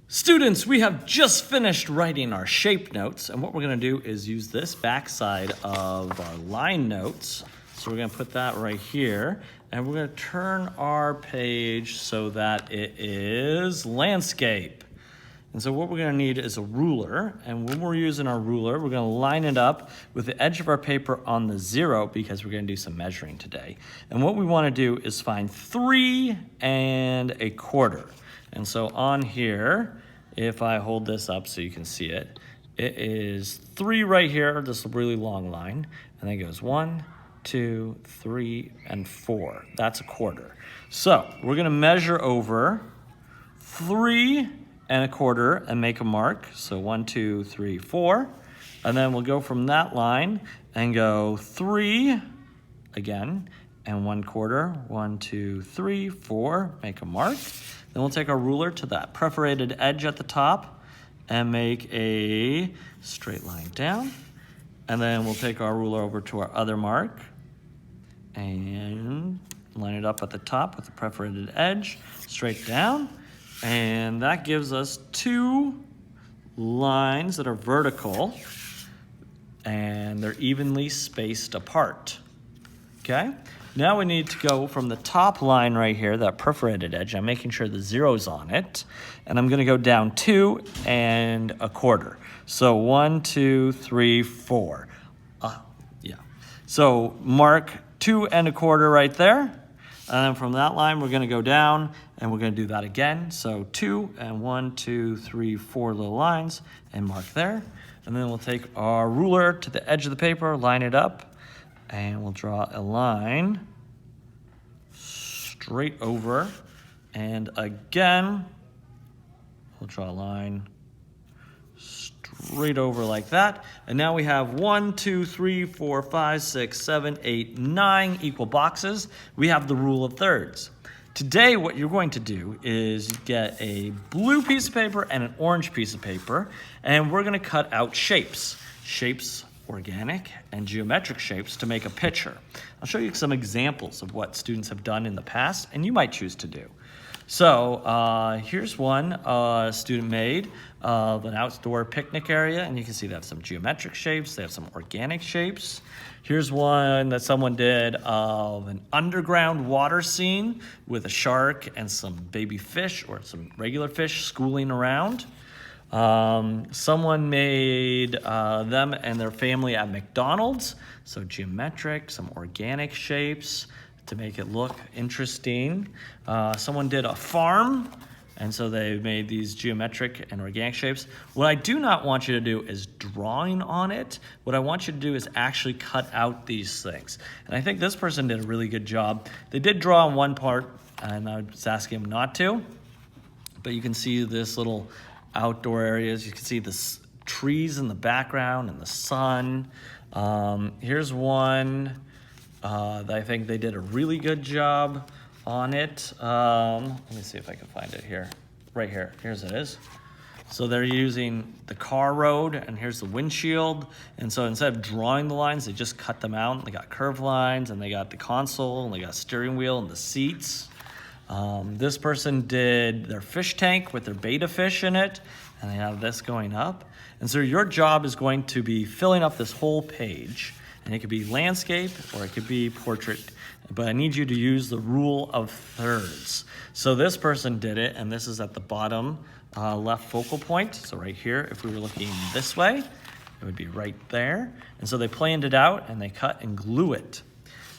Students, we have just finished writing our shape notes, and what we're going to do is use this backside of our line notes. So we're going to put that right here, and we're going to turn our page so that it is landscape. And so what we're going to need is a ruler, and when we're using our ruler, we're going to line it up with the edge of our paper on the 0 because we're going to do some measuring today. And what we want to do is find 3 1/4. And so on here, if I hold this up so you can see it, it is 3 right here, this really long line, and then it goes 1, 2, 3, and 4. That's 1/4. So we're gonna measure over 3 1/4 and make a mark. So 1, 2, 3, 4. And then we'll go from that line and go 3 again, and 1/4, 1, 2, 3, 4, make a mark. Then we'll take our ruler to that perforated edge at the top and make a straight line down. And then we'll take our ruler over to our other mark and line it up at the top with the perforated edge, straight down. And that gives us 2 lines that are vertical and they're evenly spaced apart. Okay? Now we need to go from the top line right here, that perforated edge. I'm making sure the 0's on it. And I'm going to go down 2 1/4. So 1, 2, 3, 4. So mark 2 1/4 right there. And then from that line, we're going to go down and we're going to do that again. So 2 and 1, 2, 3, 4 little lines and mark there. And then we'll take our ruler to the edge of the paper, line it up. And we'll draw a line straight over. And again, we'll draw a line straight over like that. And now we have 1, 2, 3, 4, 5, 6, 7, 8, 9 equal boxes. We have the rule of thirds. Today, what you're going to do is get a blue piece of paper and an orange piece of paper, and we're going to cut out shapes. Organic and geometric shapes to make a picture. I'll show you some examples of what students have done in the past and you might choose to do. So here's one a student made of an outdoor picnic area, and you can see they have some geometric shapes, they have some organic shapes. Here's one that someone did of an underground water scene with a shark and some baby fish or some regular fish schooling around. Someone made them and their family at McDonald's, so geometric, some organic shapes to make it look interesting. Someone did a farm, and so they made these geometric and organic shapes. What I do not want you to do is drawing on it. What I want you to do is actually cut out these things. And I think this person did a really good job. They did draw on one part, and I was asking them not to, but you can see this little outdoor areas. You can see the trees in the background and the sun. Here's one that I think they did a really good job on it. Let me see if I can find it here. Right here. Here's it is. So they're using the car road, and here's the windshield. And so instead of drawing the lines, they just cut them out. They got curved lines, and they got the console, and they got steering wheel and the seats. This person did their fish tank with their betta fish in it, and they have this going up. And so your job is going to be filling up this whole page, and it could be landscape or it could be portrait, but I need you to use the rule of thirds. So this person did it, and this is at the bottom left focal point. So right here, if we were looking this way, it would be right there. And so they planned it out, and they cut and glue it.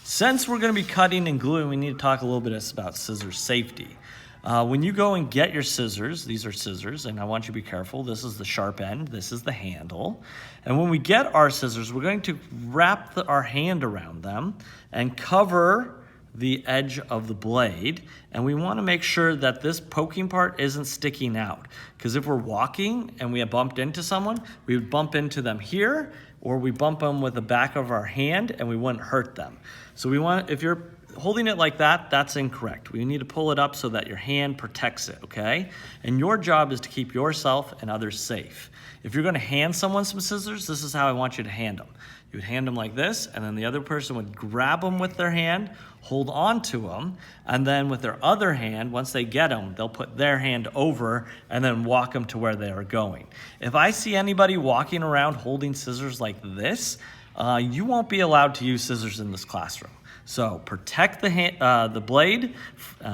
Since we're going to be cutting and gluing, we need to talk a little bit about scissor safety. When you go and get your scissors, these are scissors, and I want you to be careful. This is the sharp end. This is the handle. And when we get our scissors, we're going to wrap our hand around them and cover the edge of the blade. And we want to make sure that this poking part isn't sticking out. Because if we're walking and we have bumped into someone, we would bump into them here, or we bump them with the back of our hand and we wouldn't hurt them. So we want, if you're holding it like that, that's incorrect. We need to pull it up so that your hand protects it, okay? And your job is to keep yourself and others safe. If you're gonna hand someone some scissors, this is how I want you to hand them. You would hand them like this, and then the other person would grab them with their hand, hold on to them, and then with their other hand, once they get them, they'll put their hand over and then walk them to where they are going. If I see anybody walking around holding scissors like this, you won't be allowed to use scissors in this classroom. So protect the blade,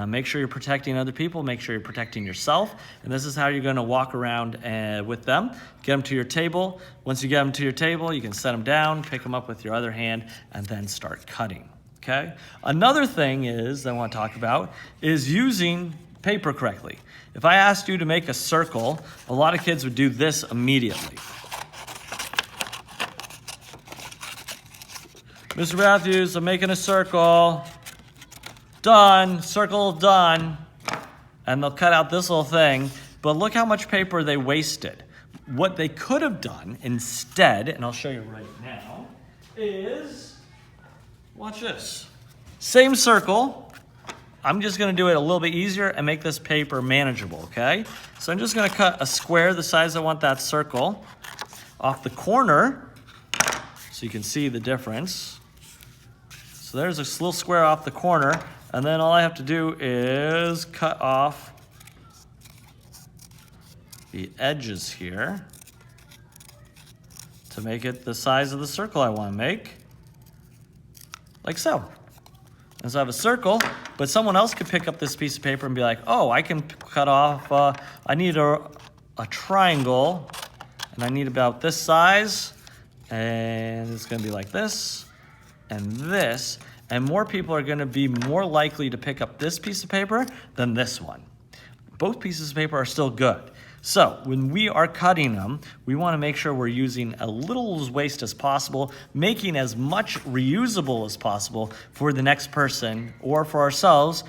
make sure you're protecting other people, make sure you're protecting yourself, and this is how you're gonna walk around with them. Get them to your table. Once you get them to your table, you can set them down, pick them up with your other hand, and then start cutting, okay? Another thing I want to talk about is using paper correctly. If I asked you to make a circle, a lot of kids would do this immediately. Mr. Matthews, I'm making a circle. Done, circle done. And they'll cut out this little thing, but look how much paper they wasted. What they could have done instead, and I'll show you right now, is, watch this. Same circle. I'm just gonna do it a little bit easier and make this paper manageable, okay? So I'm just gonna cut a square the size I want that circle off the corner so you can see the difference. So there's a little square off the corner, and then all I have to do is cut off the edges here to make it the size of the circle I want to make, like so. And so I have a circle, but someone else could pick up this piece of paper and be like, oh, I can cut off, I need a triangle, and I need about this size, and it's gonna be like this, and this, and more people are gonna be more likely to pick up this piece of paper than this one. Both pieces of paper are still good. So when we are cutting them, we wanna make sure we're using a little waste as possible, making as much reusable as possible for the next person or for ourselves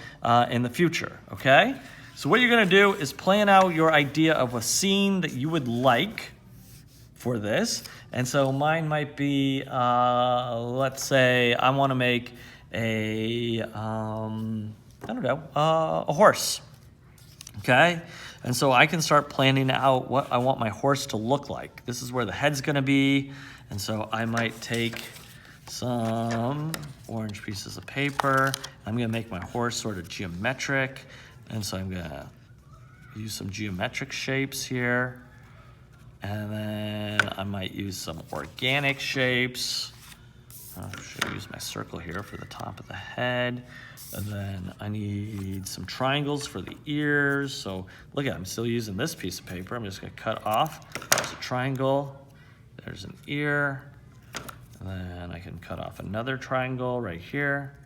in the future, okay? So what you're gonna do is plan out your idea of a scene that you would like for this. And so mine might be, let's say I want to make a horse, okay? And so I can start planning out what I want my horse to look like. This is where the head's gonna be. And so I might take some orange pieces of paper. I'm gonna make my horse sort of geometric. And so I'm gonna use some geometric shapes here. And then I might use some organic shapes. I should use my circle here for the top of the head. And then I need some triangles for the ears. So look at, I'm still using this piece of paper. I'm just gonna cut off. There's a triangle, there's an ear. And then I can cut off another triangle right here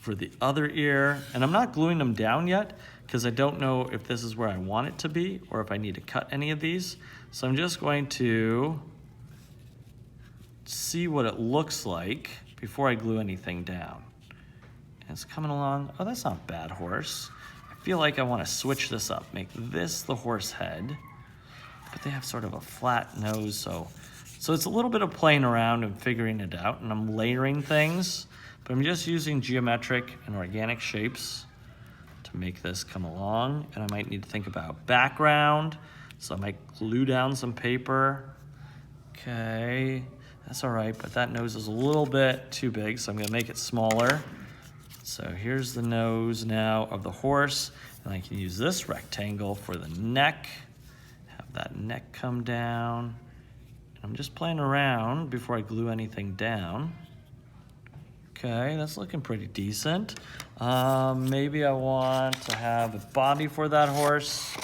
for the other ear. And I'm not gluing them down yet, because I don't know if this is where I want it to be or if I need to cut any of these. So I'm just going to see what it looks like before I glue anything down. And it's coming along. Oh, that's not bad, horse. I feel like I want to switch this up, make this the horse head, but they have sort of a flat nose, so it's a little bit of playing around and figuring it out, and I'm layering things, but I'm just using geometric and organic shapes to make this come along. And I might need to think about background, so I might glue down some paper. Okay, that's all right, but that nose is a little bit too big, so I'm gonna make it smaller. So here's the nose now of the horse, and I can use this rectangle for the neck, have that neck come down. And I'm just playing around before I glue anything down. Okay, that's looking pretty decent. Maybe I want to have a body for that horse.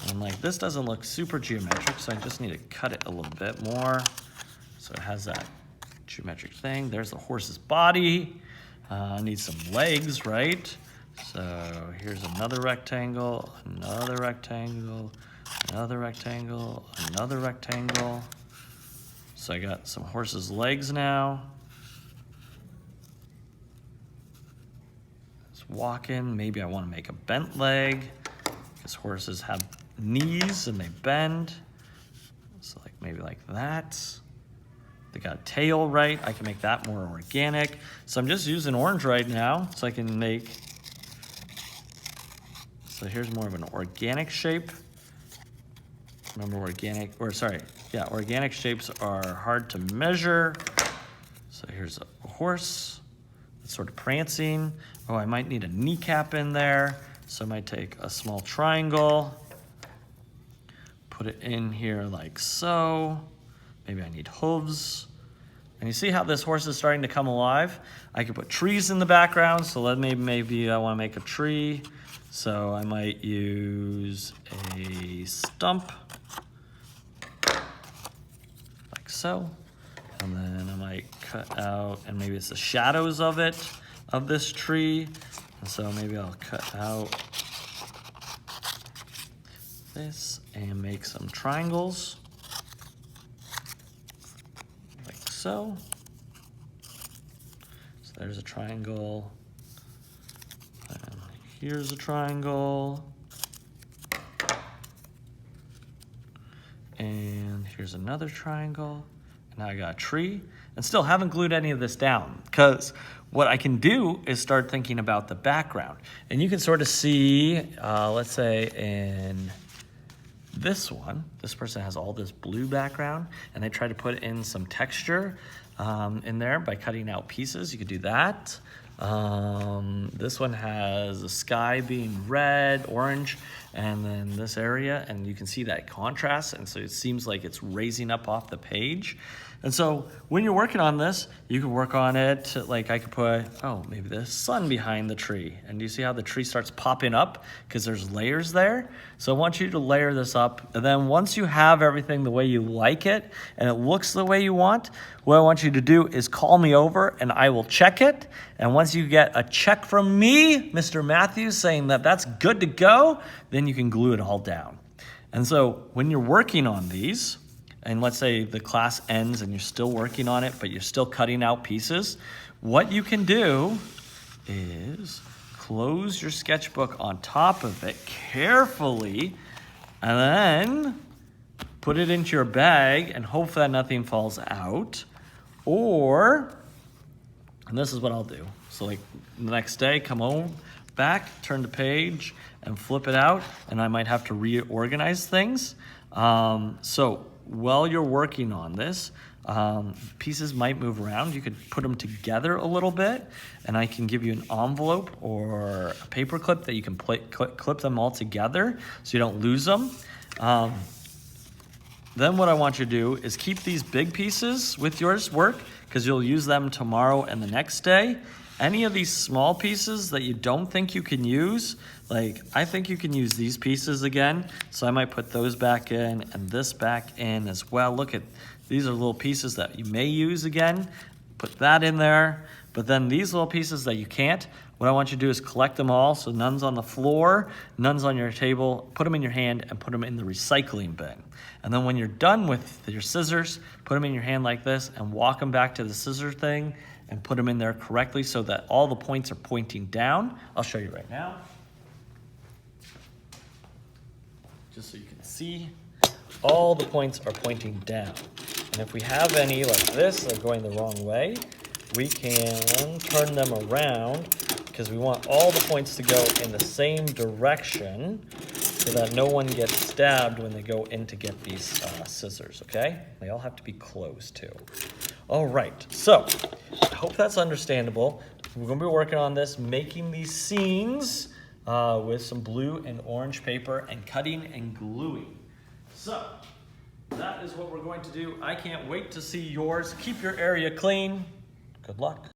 And like, this doesn't look super geometric, so I just need to cut it a little bit more. So it has that geometric thing. There's the horse's body. I need some legs, right? So here's another rectangle, another rectangle, another rectangle, another rectangle. So I got some horse's legs now. It's walking. Maybe I want to make a bent leg, because horses have knees and they bend. So like maybe like that. they got tail right. I can make that more organic. So I'm just using orange right now so I can make, so here's more of an organic shape. Remember organic shapes are hard to measure. So here's a horse that's sort of prancing. Oh, I might need a kneecap in there. So I might take a small triangle, put it in here like so. Maybe I need hooves. And you see how this horse is starting to come alive? I could put trees in the background. So maybe I want to make a tree. So I might use a stump like so. And then I might cut out, and maybe it's the shadows of this tree. And so maybe I'll cut out this and make some triangles like so. So there's a triangle, and here's a triangle, and here's another triangle. And now I got a tree, and still haven't glued any of this down, because what I can do is start thinking about the background. And you can sort of see, let's say in this one, this person has all this blue background, and they try to put in some texture in there by cutting out pieces. You could do that. This one has the sky being red, orange, and then this area, and you can see that contrast, and so it seems like it's raising up off the page. And so when you're working on this, you can work on it, like I could put, oh, maybe the sun behind the tree. And do you see how the tree starts popping up? Because there's layers there. So I want you to layer this up. And then once you have everything the way you like it, and it looks the way you want, what I want you to do is call me over and I will check it. And once you get a check from me, Mr. Matthews, saying that that's good to go, then you can glue it all down. And so when you're working on these, and let's say the class ends and you're still working on it, but you're still cutting out pieces, what you can do is close your sketchbook on top of it carefully, and then put it into your bag and hope that nothing falls out. Or, and this is what I'll do. So like the next day, come home, back, turn the page and flip it out, and I might have to reorganize things. So while you're working on this, pieces might move around. You could put them together a little bit, and I can give you an envelope or a paper clip that you can clip them all together so you don't lose them. Then what I want you to do is keep these big pieces with your work, because you'll use them tomorrow and the next day. Any of these small pieces that you don't think you can use, like I think you can use these pieces again, so I might put those back in and this back in as well. Look at, these are little pieces that you may use again. Put that in there. But then these little pieces that you can't, what I want you to do is collect them all, so none's on the floor, none's on your table, put them in your hand and put them in the recycling bin. And then when you're done with your scissors, put them in your hand like this and walk them back to the scissor thing and put them in there correctly so that all the points are pointing down. I'll show you right now, just so you can see. All the points are pointing down. And if we have any like this that are going the wrong way, we can turn them around, because we want all the points to go in the same direction so that no one gets stabbed when they go in to get these scissors, okay? They all have to be closed too. All right, so I hope that's understandable. We're gonna be working on this, making these scenes with some blue and orange paper and cutting and gluing. So that is what we're going to do. I can't wait to see yours. Keep your area clean. Good luck.